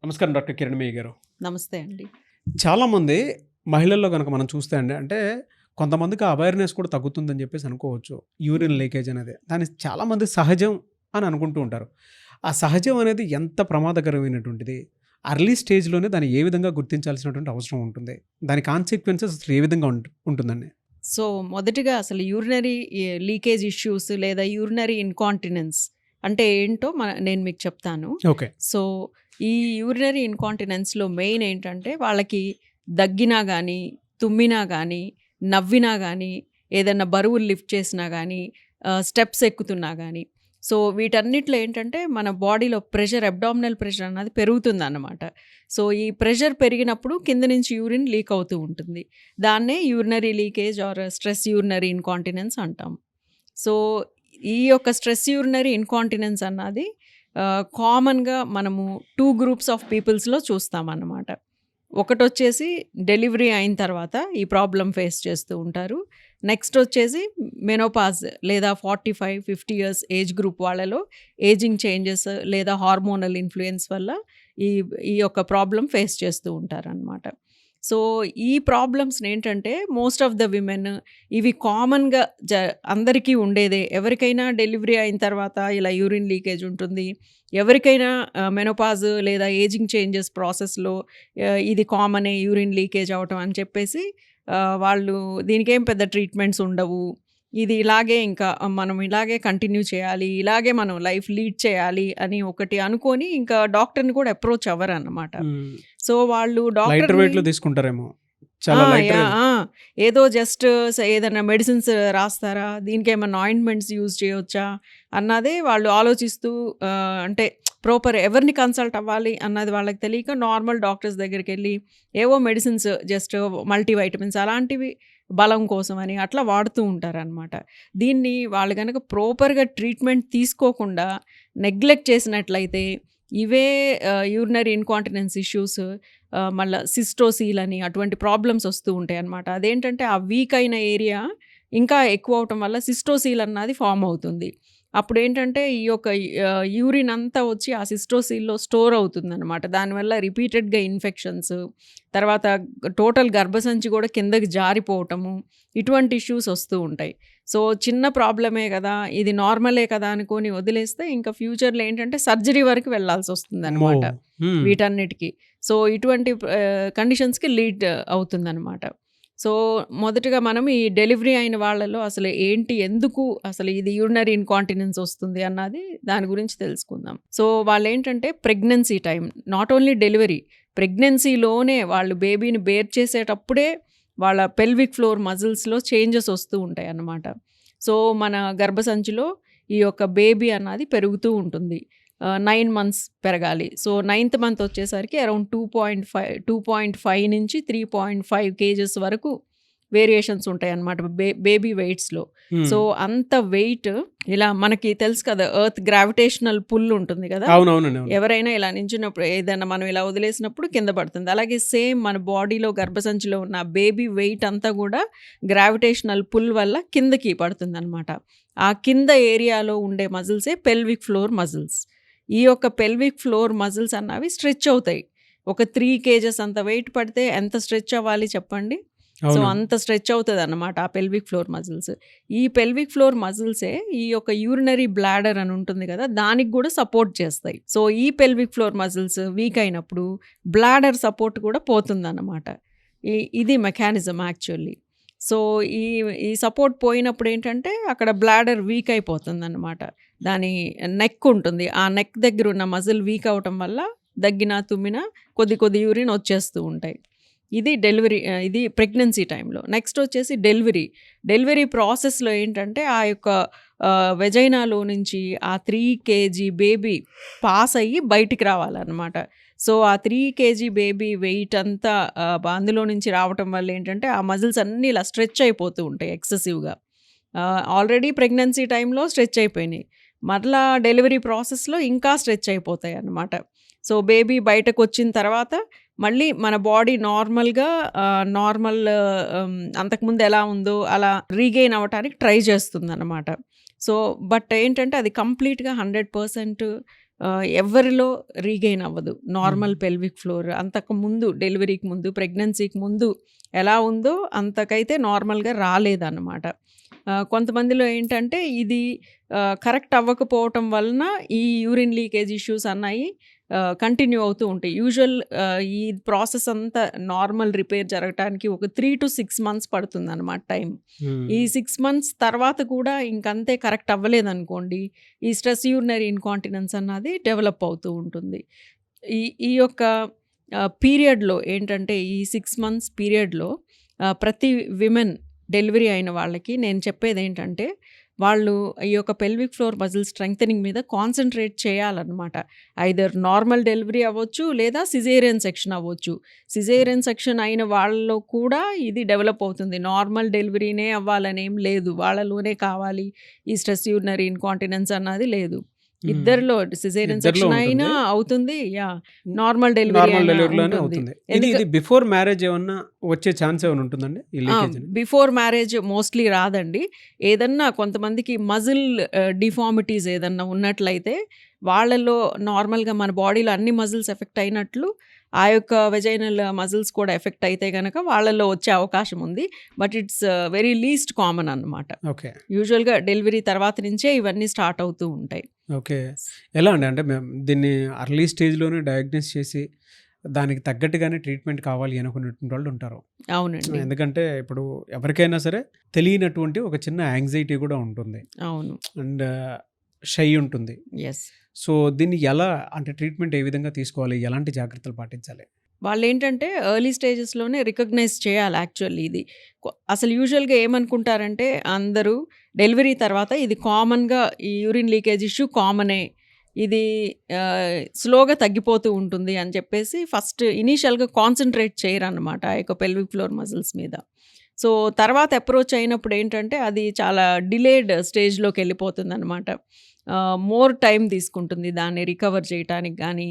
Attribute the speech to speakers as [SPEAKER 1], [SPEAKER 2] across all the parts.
[SPEAKER 1] నమస్కారం డాక్టర్ కిరణ్మయ్య గారు.
[SPEAKER 2] నమస్తే అండి.
[SPEAKER 1] చాలామంది మహిళల్లో గనక మనం చూస్తే అండి అంటే కొంతమందికి అవేర్‌నెస్ కూడా తగ్గుతుందని చెప్పేసి అనుకోవచ్చు. యూరిన్
[SPEAKER 2] హ్మ్.
[SPEAKER 1] లీకేజ్ అనేది. దాన్ని చాలామంది సహజం అని అనుకుంటూ ఉంటారు. ఆ సహజం అనేది ఎంత ప్రమాదకరమైనటువంటిది? అర్లీ స్టేజ్‌లోనే దాన్ని ఏ విధంగా గుర్తించాల్సినటువంటి అవసరం ఉంటుంది? దాని కాన్సిక్వెన్సెస్ అసలు ఏ విధంగా ఉంటుందండి?
[SPEAKER 2] సో, మొదటిగా అసలు యూరినరీ లీకేజ్ ఇష్యూస్ లేదా యూరినరీ ఇన్‌కాంటినెన్స్ అంటే ఏంటో నేను మీకు చెప్తాను.
[SPEAKER 1] ఓకే.
[SPEAKER 2] సో, ఈ యూరినరీ ఇన్‌కాంటినెన్స్‌లో మెయిన్ ఏంటంటే వాళ్ళకి దగ్గినా గానీ, తుమ్మినా గానీ, నవ్వినా గానీ, ఏదన్నా బరువులు లిఫ్ట్ చేసినా గానీ, స్టెప్స్ ఎక్కుతున్నా గానీ, సో, వీటన్నిటిలో ఏంటంటే మన బాడీలో ప్రెషర్ అబ్డామినల్ ప్రెషర్ అన్నది పెరుగుతుందన్నమాట. సో, ఈ ప్రెషర్ పెరిగినప్పుడు కింద నుంచి యూరిన్ లీక్ అవుతూ ఉంటుంది. దాన్నే urinary leakage or stress urinary incontinence అంటాం. సో, ఈ యొక్క స్ట్రెస్ యూరినరీ ఇన్‌కాంటినెన్స్ అన్నది కామన్‌గా మనము 2 గ్రూప్స్ ఆఫ్ పీపుల్స్‌లో చూస్తామన్నమాట. ఒకటొచ్చేసి డెలివరీ అయిన తర్వాత ఈ ప్రాబ్లమ్ ఫేస్ చేస్తూ ఉంటారు. నెక్స్ట్ వచ్చేసి మెనోపాజ్ లేదా 45, 50 ఇయర్స్ ఏజ్ గ్రూప్ వాళ్ళలో ఏజింగ్ చేంజెస్ లేదా హార్మోనల్ ఇన్‌ఫ్లూయెన్స్ వల్ల ఈ ఈ యొక్క ప్రాబ్లమ్ ఫేస్ చేస్తూ ఉంటారనమాట. సో, ఈ ప్రాబ్లమ్స్‌ని ఏంటంటే మోస్ట్ ఆఫ్ ద విమెన్ ఇవి కామన్‌గా అందరికీ ఉండేదే. ఎవరికైనా డెలివరీ అయిన తర్వాత ఇలా యూరిన్ లీకేజ్ ఉంటుంది. ఎవరికైనా మెనోపాజ్ లేదా ఏజింగ్ చేంజెస్ ప్రాసెస్‌లో ఇది కామనే యూరిన్ లీకేజ్ అవ్వటం అని చెప్పేసి వాళ్ళు దీనికేం పెద్ద ట్రీట్మెంట్స్ ఉండవు. ఇది ఇలాగే ఇంకా మనం ఇలాగే కంటిన్యూ చేయాలి. ఇలాగే మనం లైఫ్ లీడ్ చేయాలి అని ఒకటి అనుకోని ఇంకా డాక్టర్‌ని కూడా అప్రోచ్ అవ్వరన్నమాట.
[SPEAKER 1] హ్మ్.
[SPEAKER 2] సో, వాళ్ళు
[SPEAKER 1] లైటర్
[SPEAKER 2] డాక్టర్‌ని
[SPEAKER 1] వెయిట్‌లో తీసుకుంటారేమో. చాలా లైటర్
[SPEAKER 2] యాహ్! ఏదో జస్ట్ ఏదన్నా మెడిసిన్స్ రాస్తారా? దీనికేమన్నా ఆయింట్‌మెంట్స్ యూజ్ చేయొచ్చా? అన్నదే వాళ్ళు ఆలోచిస్తూ అంటే ప్రాపర్ ఎవరిని కన్సల్ట్ అవ్వాలి అన్నది వాళ్ళకి తెలియక నార్మల్ డాక్టర్స్ దగ్గరికెళ్ళి ఏవో మెడిసిన్స్ జస్ట్ మల్టీ వైటమిన్స్ అలాంటివి బలం కోసమని అట్లా వాడుతూ ఉంటారనమాట. దీన్ని వాళ్ళు గనక ప్రాపర్‌గా ట్రీట్మెంట్ తీసుకోకుండా నెగ్లెక్ట్ చేసినట్లయితే ఇవే యూరినరీ ఇన్‌కాంటినెన్స్ ఇష్యూస్ మళ్ళా సిస్టోసీల్ అని అటువంటి ప్రాబ్లమ్స్ వస్తూ ఉంటాయన్నమాట. అదేంటంటే ఆ వీక్ అయిన ఏరియా ఇంకా ఎక్కువ అవటం వల్ల సిస్టోసీల్ అన్నది ఫార్మ్ అవుతుంది. అప్పుడేంటంటే ఈ యొక్క యూరిన్ అంతా వచ్చి ఆ సిస్టోసీల్‌లో స్టోర్ అవుతుందన్నమాట. దానివల్ల రిపీటెడ్‌గా ఇన్ఫెక్షన్స్, తర్వాత టోటల్ గర్భసంచి కూడా కిందకి జారిపోవటము, ఇటువంటి ఇష్యూస్ వస్తూ ఉంటాయి. సో, చిన్న ప్రాబ్లమే కదా! ఇది నార్మలే కదా! అనుకోని వదిలేస్తే ఇంకా ఫ్యూచర్‌లో ఏంటంటే సర్జరీ వరకు
[SPEAKER 1] అమ్మో!
[SPEAKER 2] వెళ్ళాల్సొస్తుందన్నమాట
[SPEAKER 1] హ్మ్.
[SPEAKER 2] వీటన్నిటికి. సో, ఇటువంటి కండిషన్స్‌కి లీడ్ అవుతుందనమాట. సో, మొదటగా మనం ఈ డెలివరీ అయిన వాళ్ళలో అసలు ఏంటి, ఎందుకు అసలు ఇది యూరినరీ ఇన్‌కాంటినెన్స్ వస్తుంది అన్నది దాని గురించి తెలుసుకుందాం. సో, వాళ్ళేంటంటే pregnancy time not only delivery, ప్రెగ్నెన్సీలోనే వాళ్ళు బేబీని బేర్ చేసేటప్పుడే వాళ్ళ పెల్విక్ ఫ్లోర్ మజిల్స్‌లో చేంజెస్ వస్తూ ఉంటాయన్నమాట. సో, మన గర్భసంచిలో ఈ యొక్క బేబీ అన్నది పెరుగుతూ ఉంటుంది. 9 మంత్స్ పెరగాలి. సో, నైన్త్ మంత్ వచ్చేసరికి అరౌండ్ 2.5 నుంచి 3.5 కేజెస్ వరకు వేరియేషన్స్ ఉంటాయన్నమాట బేబీ వెయిట్స్‌లో. సో,
[SPEAKER 1] హ్మ్.
[SPEAKER 2] అంత వెయిట్ ఇలా మనకి తెలుసు కదా! ఎర్త్ గ్రావిటేషనల్ పుల్ ఉంటుంది కదా!
[SPEAKER 1] అవునవునండి. అవును.
[SPEAKER 2] ఎవరైనా ఇలా నించున్నప్పుడు ఏదైనా మనం ఇలా వదిలేసినప్పుడు కింద పడుతుంది. అలాగే సేమ్ మన బాడీలో గర్భసంచిలో ఉన్న బేబీ వెయిట్ అంతా కూడా గ్రావిటేషనల్ పుల్ వల్ల కిందకి పడుతుందన్నమాట. ఆ కింద ఏరియాలో ఉండే మజిల్సే పెల్విక్ ఫ్లోర్ మజిల్స్. ఈ యొక్క పెల్విక్ ఫ్లోర్ మజిల్స్ అన్నవి స్ట్రెచ్ అవుతాయి. ఒక 3 కేజెస్ అంత వెయిట్ పడితే ఎంత స్ట్రెచ్ అవ్వాలి చెప్పండి? సో,
[SPEAKER 1] అవునండి.
[SPEAKER 2] అంత స్ట్రెచ్ అవుతదన్నమాట ఆ పెల్విక్ ఫ్లోర్ మజిల్స్. ఈ పెల్విక్ ఫ్లోర్ మజిల్సే ఈ యొక్క యూరినరీ బ్లాడర్ అని ఉంటుంది కదా! దానికి గూడా సపోర్ట్ చేస్తాయి. సో, ఈ పెల్విక్ ఫ్లోర్ మజిల్స్ వీక్ అయినప్పుడు బ్లాడర్ సపోర్ట్ కూడా పోతుందన్నమాట. ఇది మెకానిజం యాక్చువల్లీ. సో, ఈ ఈ సపోర్ట్ పోయినప్పుడు ఏంటంటే అక్కడ బ్లాడర్ వీక్ అయిపోతుందన్నమాట. దాని నెక్ ఉంటుంది. ఆ నెక్ దగ్గర ఉన్న మజిల్ వీక్ అవ్వటం వల్ల దగ్గినా, తుమ్మినా కొద్ది కొద్ది యూరిన్ వచ్చేస్తూ ఉంటాయి. ఇది ఇది ప్రెగ్నెన్సీ టైంలో. నెక్స్ట్ వచ్చేసి డెలివరీ ప్రాసెస్‌లో ఏంటంటే ఆ యొక్క వెజైనాలో నుంచి ఆ 3 కేజీ బేబీ పాస్ అయ్యి బయటికి రావాలన్నమాట. సో, ఆ 3 కేజీ బేబీ వెయిట్ అంతా అందులో నుంచి రావటం వల్ల ఏంటంటే ఆ మజిల్స్ అన్నీ ఇలా స్ట్రెచ్ అయిపోతూ ఉంటాయి ఎక్సెసివ్‌గా. ఆల్రెడీ ప్రెగ్నెన్సీ టైంలో స్ట్రెచ్ అయిపోయినాయి. మరలా డెలివరీ ప్రాసెస్‌లో ఇంకా స్ట్రెచ్ అయిపోతాయన్నమాట. సో, బేబీ బయటకొచ్చిన తర్వాత మళ్ళీ మన బాడీ నార్మల్‌గా అంతకుముందు ఎలా ఉందో అలా రీగెయిన్ అవ్వటానికి ట్రై చేస్తుందన్నమాట. సో బట్ ఏంటంటే అది కంప్లీట్గా 100% ఎవరిలో రీగెయిన్ అవ్వదు. నార్మల్ పెల్విక్ ఫ్లోర్ అంతకు ముందు, డెలివరీకి ముందు, ప్రెగ్నెన్సీకి ముందు ఎలా ఉందో అంతకైతే నార్మల్గా రాలేదన్నమాట. కొంతమందిలో ఏంటంటే ఇది కరెక్ట్ అవ్వకపోవటం వలన ఈ యూరిన్ లీకేజ్ ఇష్యూస్ అన్నాయి కంటిన్యూ అవుతూ ఉంటాయి. యూజువల్ ఈ ప్రాసెస్ అంతా నార్మల్ రిపేర్ జరగటానికి ఒక 3 to 6 months పడుతుందన్నమాట టైం. ఈ 6 months తర్వాత కూడా ఇంకంతే కరెక్ట్ అవ్వలేదనుకోండి, ఈ స్ట్రెస్ యూరినరీ ఇన్కాంటినెన్స్ అన్నది డెవలప్ అవుతూ ఉంటుంది. ఈ ఈ యొక్క పీరియడ్లో ఏంటంటే ఈ 6 months పీరియడ్లో ప్రతి విమెన్ డెలివరీ అయిన వాళ్ళకి నేను చెప్పేది ఏంటంటే వాళ్ళు ఈ యొక్క పెల్విక్ ఫ్లోర్ మజిల్ స్ట్రెంగ్థనింగ్ మీద కాన్సన్ట్రేట్ చేయాలన్నమాట. ఐదర్ నార్మల్ డెలివరీ అవ్వచ్చు లేదా సిజేరియన్ సెక్షన్ అవ్వచ్చు. సిజేరియన్ సెక్షన్ అయిన వాళ్ళలో కూడా ఇది డెవలప్ అవుతుంది. నార్మల్ డెలివరీనే అవ్వాలనేం లేదు, వాళ్ళలోనే కావాలి ఈ స్ట్రెస్ యూరినరీ ఇన్కాంటినెన్స్ అన్నది లేదు. ఇద్దరిలో సిజేరియన్ సెక్షన్ అయినా అవుతుంది, నార్మల్
[SPEAKER 1] డెలివరీలోనే అవుతుంది. ఇది బిఫోర్ మ్యారేజ్ ఏమన్నా వచ్చే ఛాన్స్ ఏమైనా ఉంటుందండి?
[SPEAKER 2] బిఫోర్ మ్యారేజ్ మోస్ట్లీ రాదండి. ఏదన్నా కొంతమందికి మజిల్ డిఫార్మిటీస్ ఏదన్నా ఉన్నట్లయితే వాళ్ళలో నార్మల్గా మన బాడీలో అన్ని మజిల్స్ ఎఫెక్ట్ అయినట్లు ఆ యొక్క వెజైనల్ మజిల్స్ కూడా ఎఫెక్ట్ అయితే కనుక వాళ్ళలో వచ్చే అవకాశం ఉంది. But it's very least common అన్నమాట.
[SPEAKER 1] ఓకే.
[SPEAKER 2] యూజువల్గా డెలివరీ తర్వాత నుంచే ఇవన్నీ స్టార్ట్ అవుతూ ఉంటాయి.
[SPEAKER 1] ఓకే. ఎలా అండి, అంటే మేము దీన్ని అర్లీ స్టేజ్లోనే డయాగ్నోస్ చేసి దానికి తగ్గట్టుగానే ట్రీట్మెంట్ కావాలి అనుకునేటువంటి వాళ్ళు ఉంటారు.
[SPEAKER 2] అవునండి.
[SPEAKER 1] ఎందుకంటే ఇప్పుడు ఎవరికైనా సరే తెలియనటువంటి ఒక చిన్న యాంగ్జైటీ కూడా ఉంటుంది.
[SPEAKER 2] అవును.
[SPEAKER 1] అండ్ షై ఉంటుంది.
[SPEAKER 2] ఎస్.
[SPEAKER 1] సో దీన్ని ఎలా, అంటే ట్రీట్మెంట్ ఏ విధంగా తీసుకోవాలి, ఎలాంటి జాగ్రత్తలు పాటించాలి?
[SPEAKER 2] వాళ్ళు ఏంటంటే ఎర్లీ స్టేజెస్లోనే రికగ్నైజ్ చేయాలి. యాక్చువల్లీ ఇది అసలు యూజువల్గా ఏమనుకుంటారంటే అందరూ డెలివరీ తర్వాత ఇది కామన్గా ఈ యూరిన్ లీకేజ్ ఇష్యూ కామనే, ఇది స్లోగా తగ్గిపోతూ ఉంటుంది అని చెప్పేసి ఫస్ట్ ఇనీషియల్గా కాన్సన్ట్రేట్ చేయరు అన్నమాట ఆ యొక్క పెల్విక్ ఫ్లోర్ మజిల్స్ మీద. సో తర్వాత అప్రోచ్ అయినప్పుడు ఏంటంటే అది చాలా డిలేడ్ స్టేజ్లోకి వెళ్ళిపోతుంది అనమాట. మోర్ టైం తీసుకుంటుంది దాన్ని రికవర్ చేయటానికి కానీ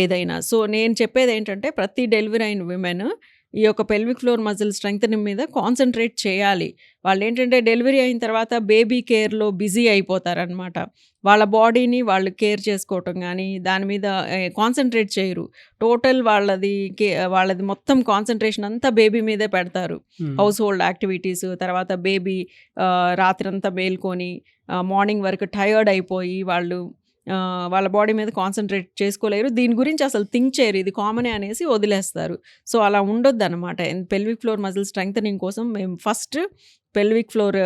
[SPEAKER 2] ఏదైనా. సో నేను చెప్పేది ఏంటంటే ప్రతి డెలివరీ అయిన విమెన్ ఈ యొక్క పెల్విక్ ఫ్లోర్ మజిల్ స్ట్రెంగ్థనింగ్ మీద కాన్సన్ట్రేట్ చేయాలి. వాళ్ళు ఏంటంటే డెలివరీ అయిన తర్వాత బేబీ కేర్లో బిజీ అయిపోతారనమాట. వాళ్ళ బాడీని వాళ్ళు కేర్ చేసుకోవటం కానీ దాని మీద కాన్సన్ట్రేట్ చేయరు. టోటల్ వాళ్ళది మొత్తం కాన్సన్ట్రేషన్ అంతా బేబీ మీదే పెడతారు. హౌస్ హోల్డ్ యాక్టివిటీస్, తర్వాత బేబీ రాత్రంతా మేల్కొని మార్నింగ్ వరకు టయర్డ్ అయిపోయి వాళ్ళ బాడీ మీద కాన్సన్ట్రేట్ చేసుకోలేరు. దీని గురించి అసలు థింక్ చేయరు, ఇది కామనే అనేసి వదిలేస్తారు. సో అలా ఉండొద్దు అనమాట. పెల్విక్ ఫ్లోర్ మజిల్ స్ట్రెంగ్థనింగ్ కోసం మేము ఫస్ట్ పెల్విక్ ఫ్లోర్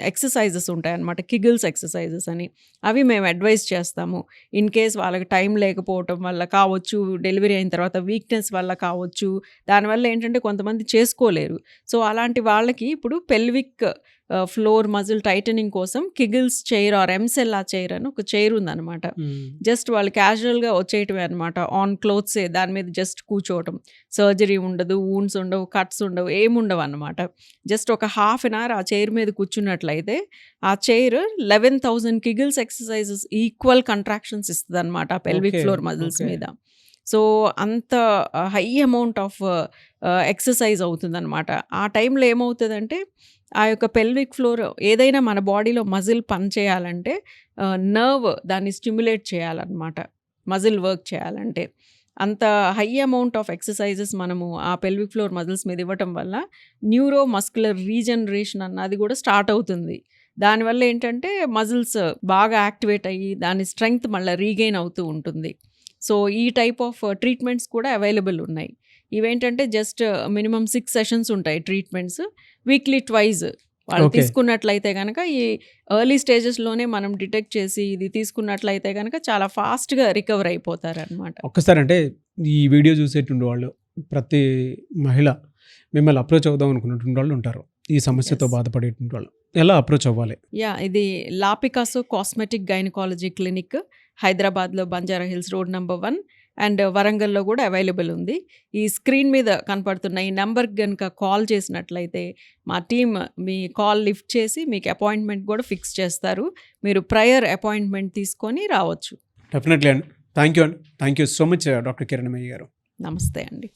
[SPEAKER 2] ఎక్సర్సైజెస్ ఉంటాయన్నమాట, కిగిల్స్ ఎక్సర్సైజెస్ అని, అవి మేము అడ్వైజ్ చేస్తాము. ఇన్ కేస్ వాళ్ళకి టైం లేకపోవటం వల్ల కావచ్చు, డెలివరీ అయిన తర్వాత వీక్నెస్ వల్ల కావచ్చు, దానివల్ల ఏంటంటే కొంతమంది చేసుకోలేరు. సో అలాంటి వాళ్ళకి ఇప్పుడు పెల్విక్ ఫ్లోర్ మజిల్ టైటనింగ్ కోసం కిగిల్స్ చైర్ ఆర్ ఎంసెల్లా చైర్ అని ఒక చైర్ ఉందన్నమాట. జస్ట్ వాళ్ళు క్యాజువల్గా వచ్చేయటమే అనమాట, ఆన్ క్లోత్సే, దాని మీద జస్ట్ కూర్చోవటం. సర్జరీ ఉండదు, వూండ్స్ ఉండవు, కట్స్ ఉండవు, ఏముండవు అన్నమాట. జస్ట్ ఒక ½ an hour ఆ చైర్ మీద కూర్చున్నట్లయితే ఆ చైర్ 11,000 కిగిల్స్ ఎక్సర్సైజెస్ ఈక్వల్ కంట్రాక్షన్స్ ఇస్తుంది అనమాట ఆ పెల్విక్ ఫ్లోర్ మజిల్స్ మీద. సో అంత హై అమౌంట్ ఆఫ్ ఎక్సర్సైజ్ అవుతుందన్నమాట. ఆ టైంలో ఏమవుతుందంటే ఆ యొక్క పెల్విక్ ఫ్లోర్ ఏదైనా మన బాడీలో మజిల్ పని చేయాలంటే నర్వ్ దాన్ని స్టిమ్యులేట్ చేయాలన్నమాట, మజిల్ వర్క్ చేయాలంటే. అంత హై అమౌంట్ ఆఫ్ ఎక్సర్సైజెస్ మనము ఆ పెల్విక్ ఫ్లోర్ మజిల్స్ మీద ఇవ్వటం వల్ల న్యూరో మస్కులర్ రీజనరేషన్ అన్నది కూడా స్టార్ట్ అవుతుంది. దానివల్ల ఏంటంటే మజిల్స్ బాగా యాక్టివేట్ అయ్యి దాని స్ట్రెంగ్త్ మళ్ళీ రీగెయిన్ అవుతూ ఉంటుంది. సో ఈ టైప్ ఆఫ్ ట్రీట్మెంట్స్ కూడా అవైలబుల్ ఉన్నాయి. ఇవేంటంటే జస్ట్ మినిమం 6 sessions ఉంటాయి ట్రీట్మెంట్స్, వీక్లీ ట్వైజ్ వాళ్ళు తీసుకున్నట్లయితే కనుక ఈ ఎర్లీ స్టేజెస్లోనే మనం డిటెక్ట్ చేసి ఇది తీసుకున్నట్లయితే కనుక చాలా ఫాస్ట్గా రికవర్ అయిపోతారు అనమాట.
[SPEAKER 1] ఒక్కసారి అంటే ఈ వీడియో చూసేటువంటి వాళ్ళు, ప్రతి మహిళ మిమ్మల్ని అప్రోచ్ అవుదాం అనుకున్నటువంటి వాళ్ళు ఉంటారు, ఈ సమస్యతో బాధపడేటువంటి వాళ్ళు ఎలా అప్రోచ్ అవ్వాలి?
[SPEAKER 2] ఇది లాపికాసో కాస్మెటిక్ గైనకాలజీ క్లినిక్ హైదరాబాద్లో Banjara hills road number 1 and వరంగల్లో కూడా అవైలబుల్ ఉంది. ఈ స్క్రీన్ మీద కనపడుతున్న ఈ నెంబర్కి కనుక కాల్ చేసినట్లయితే మా టీమ్ మీ కాల్ లిఫ్ట్ చేసి మీకు అపాయింట్మెంట్ కూడా ఫిక్స్ చేస్తారు. మీరు ప్రయర్ అపాయింట్మెంట్ తీసుకొని రావచ్చు.
[SPEAKER 1] డెఫినెట్లీ అండి. Thank you so much doctor Kiranamayya గారు.
[SPEAKER 2] నమస్తే అండి.